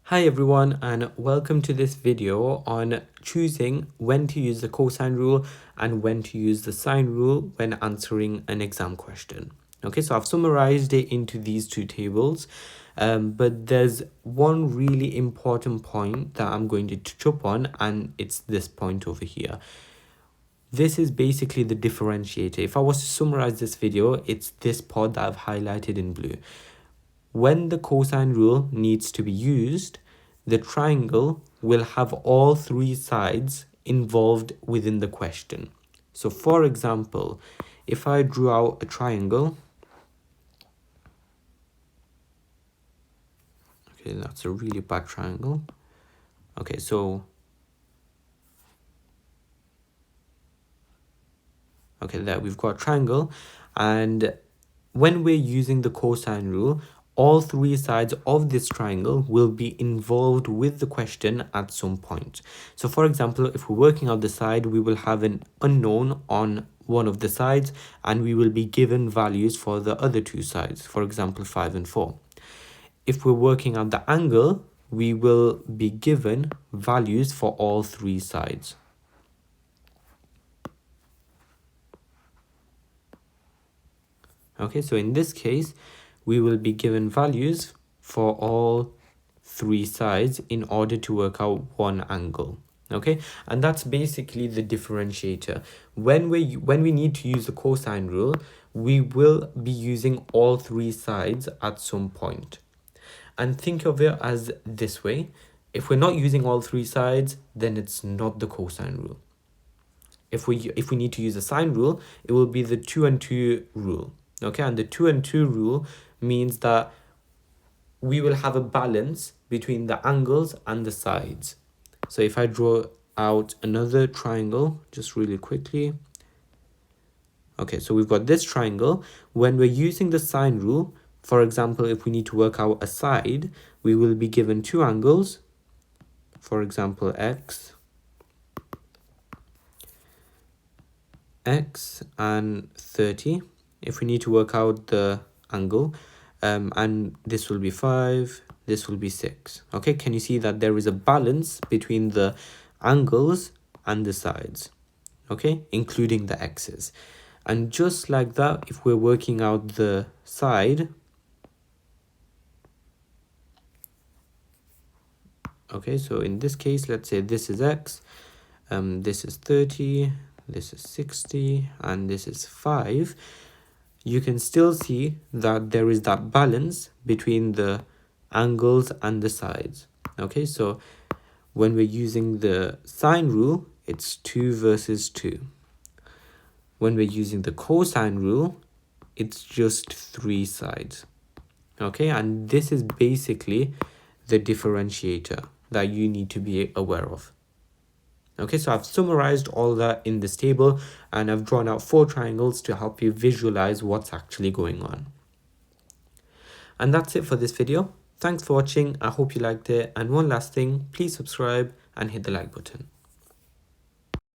Hi everyone, and welcome to this video on choosing when to use the cosine rule and when to use the sine rule when answering an exam question. Okay, so I've summarized it into these two tables, but there's one really important point that I'm going to touch up on, and it's this point over here. This is basically the differentiator. If I was to summarize this video, it's this part that I've highlighted in blue. When the cosine rule needs to be used, the triangle will have all three sides involved within the question. So for example, if I drew out a triangle, okay, that's a really bad triangle. Okay, so there we've got a triangle, and when we're using the cosine rule, all three sides of this triangle will be involved with the question at some point. So for example, if we're working out the side, we will have an unknown on one of the sides, and we will be given values for the other two sides, for example 5 and 4. If we're working out the angle, we will be given values for all three sides. Okay, so in this case, we will be given values for all three sides in order to work out one angle. Okay, and that's basically the differentiator. When we need to use the cosine rule, we will be using all three sides at some point. And think of it as this way: if we're not using all three sides, then it's not the cosine rule. If we need to use a sine rule, it will be the 2 and 2 rule. Okay, and the 2 and 2 rule means that we will have a balance between the angles and the sides. So if I draw out another triangle just really quickly. Okay, so we've got this triangle. When we're using the sine rule, for example, if we need to work out a side, we will be given two angles, for example x and 30. If we need to work out the angle, and this will be 5, this will be 6. Okay, can you see that there is a balance between the angles and the sides, okay, including the x's? And just like that, if we're working out the side, okay, so in this case, let's say this is x, this is 30, this is 60, and this is 5. You can still see that there is that balance between the angles and the sides. Okay, so when we're using the sine rule, it's 2 versus 2. When we're using the cosine rule, it's just 3 sides. Okay, and this is basically the differentiator that you need to be aware of. Okay, so I've summarized all that in this table, and I've drawn out 4 triangles to help you visualize what's actually going on. And that's it for this video. Thanks for watching. I hope you liked it. And one last thing, please subscribe and hit the like button.